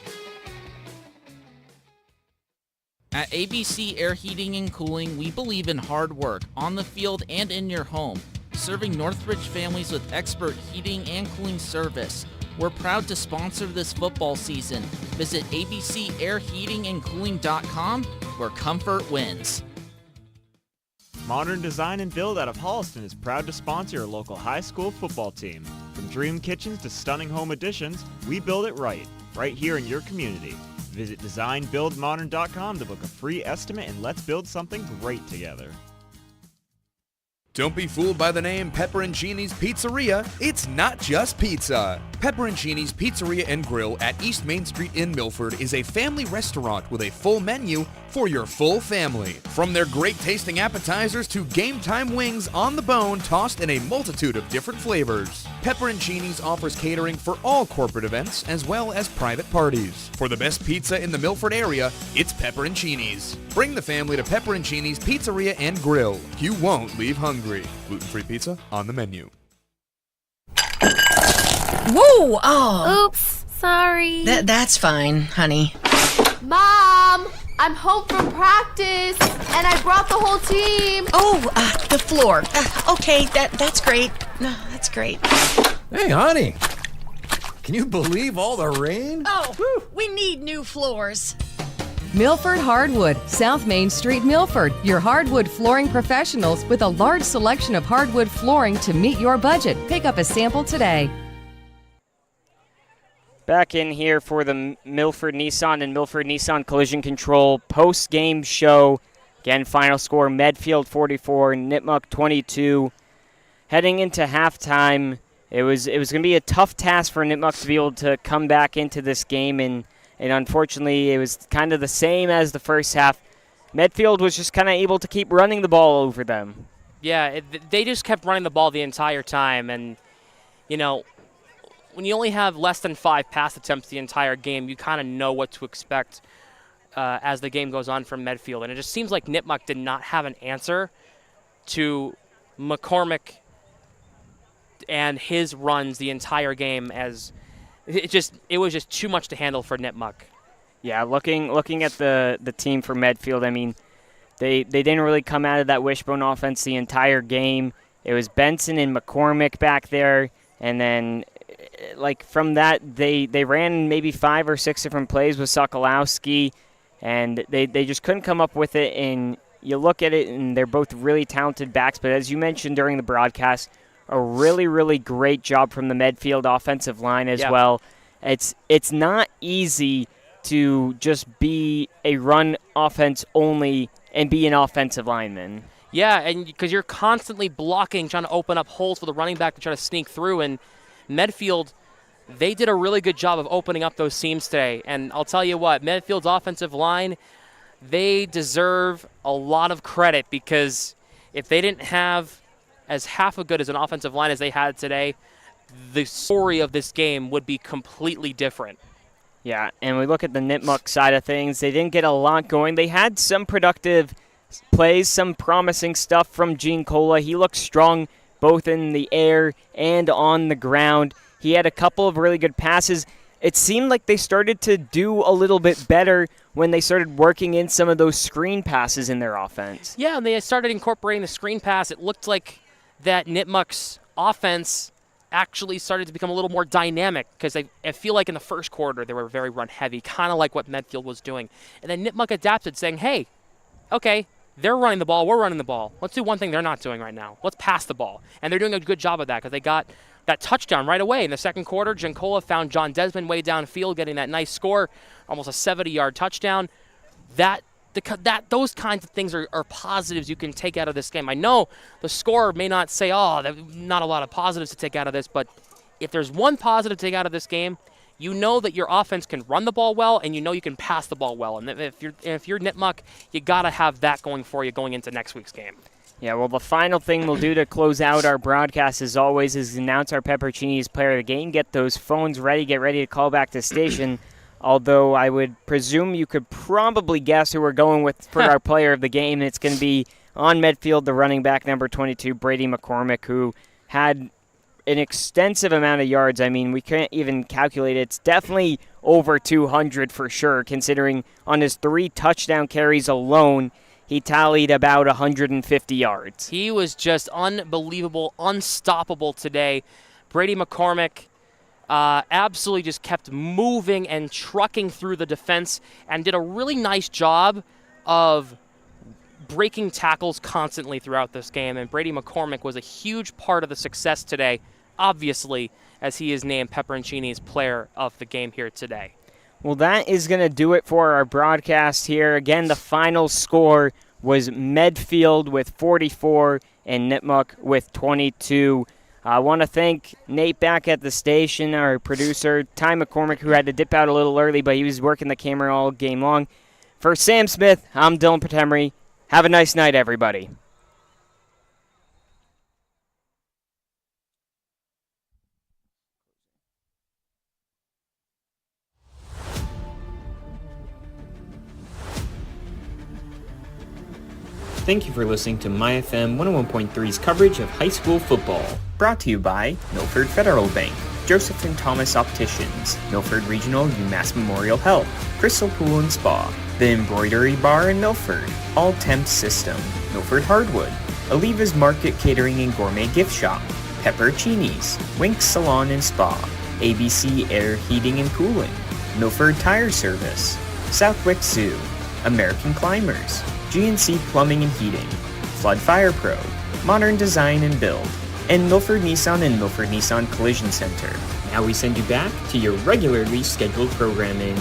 At ABC Air Heating and Cooling, we believe in hard work on the field and in your home, serving Northridge families with expert heating and cooling service. We're proud to sponsor this football season. Visit abcairheatingandcooling.com, where comfort wins. Modern Design and Build out of Holliston is proud to sponsor your local high school football team. From dream kitchens to stunning home additions, we build it right here in your community. Visit designbuildmodern.com to book a free estimate and let's build something great together. Don't be fooled by the name Pepperoncini's Pizzeria. It's not just pizza. Pepperoncini's Pizzeria and Grill at East Main Street in Milford is a family restaurant with a full menu for your full family. From their great tasting appetizers to game time wings on the bone tossed in a multitude of different flavors. Pepperoncini's offers catering for all corporate events as well as private parties. For the best pizza in the Milford area, it's Pepperoncini's. Bring the family to Pepperoncini's Pizzeria and Grill. You won't leave hungry. Gluten-free pizza on the menu. Whoa! Oh. Oops, sorry. That's fine, honey. Mom, I'm home from practice, and I brought the whole team. Oh, the floor. Okay, that's great. No, that's great. Hey, honey. Can you believe all the rain? Oh, we need new floors. Milford Hardwood, South Main Street, Milford. Your hardwood flooring professionals with a large selection of hardwood flooring to meet your budget. Pick up a sample today. Back in here for the Milford Nissan and Milford Nissan Collision Control post-game show. Again, final score, Medfield 44, Nipmuc 22. Heading into halftime, it was going to be a tough task for Nipmuc to be able to come back into this game, and unfortunately, it was kind of the same as the first half. Medfield was just kind of able to keep running the ball over them. Yeah, they just kept running the ball the entire time. And, you know, when you only have less than 5 pass attempts the entire game, you kind of know what to expect as the game goes on from Medfield. And it just seems like Nipmuc did not have an answer to McCormick and his runs the entire game, as it was just too much to handle for Nipmuc. Yeah, looking at the team for Medfield, I mean, they didn't really come out of that wishbone offense the entire game. It was Benson and McCormick back there, and then like from that they ran maybe 5 or 6 different plays with Sokolowski, and they just couldn't come up with it. And you look at it, and they're both really talented backs, but as you mentioned during the broadcast, a really, really great job from the Medfield offensive line as well. It's not easy to just be a run offense only and be an offensive lineman. Yeah, and because you're constantly blocking, trying to open up holes for the running back to try to sneak through. And Medfield, they did a really good job of opening up those seams today. And I'll tell you what, Medfield's offensive line, they deserve a lot of credit, because if they didn't have as half as good as an offensive line as they had today, the story of this game would be completely different. Yeah, and we look at the Nipmuc side of things. They didn't get a lot going. They had some productive plays, some promising stuff from Gene Cola. He looked strong both in the air and on the ground. He had a couple of really good passes. It seemed like they started to do a little bit better when they started working in some of those screen passes in their offense. Yeah, and they started incorporating the screen pass. It looked like that Nipmuc's offense actually started to become a little more dynamic, because I feel like in the first quarter they were very run-heavy, kind of like what Medfield was doing. And then Nipmuc adapted, saying, hey, okay, they're running the ball, we're running the ball. Let's do one thing they're not doing right now. Let's pass the ball. And they're doing a good job of that, because they got that touchdown right away in the second quarter. Giancola found John Desmond way downfield, getting that nice score, almost a 70-yard touchdown. That those kinds of things are positives you can take out of this game. I know the score may not say, not a lot of positives to take out of this, but if there's one positive to take out of this game, you know that your offense can run the ball well, and you know you can pass the ball well. And if you're Nipmuc, you got to have that going for you going into next week's game. Yeah, well, the final thing we'll do to close out our broadcast, as always, is announce our Peppercinis player of the game. Get those phones ready. Get ready to call back to station. Although I would presume you could probably guess who we're going with for our player of the game. It's going to be on Medfield, the running back, number 22, Brady McCormick, who had an extensive amount of yards. I mean, we can't even calculate it. It's definitely over 200 for sure, considering on his 3 touchdown carries alone, he tallied about 150 yards. He was just unbelievable, unstoppable today. Brady McCormick absolutely just kept moving and trucking through the defense and did a really nice job of breaking tackles constantly throughout this game. And Brady McCormick was a huge part of the success today, obviously, as he is named Pepperoncini's player of the game here today. Well, that is going to do it for our broadcast here. Again, the final score was Medfield with 44 and Nipmuc with 22. I want to thank Nate back at the station, our producer, Ty McCormick, who had to dip out a little early, but he was working the camera all game long. For Sam Smith, I'm Dylan Patemry. Have a nice night, everybody. Thank you for listening to MyFM 101.3's coverage of high school football. Brought to you by Milford Federal Bank, Joseph and Thomas Opticians, Milford Regional UMass Memorial Health, Crystal Pool and Spa, The Embroidery Bar in Milford, All Temps System, Milford Hardwood, Aliva's Market Catering and Gourmet Gift Shop, Peppercinis, Winks Salon and Spa, ABC Air Heating and Cooling, Milford Tire Service, Southwick Zoo, American Climbers, GNC Plumbing and Heating, Flood Fire Pro, Modern Design and Build, and Milford Nissan and Milford Nissan Collision Center. Now we send you back to your regularly scheduled programming.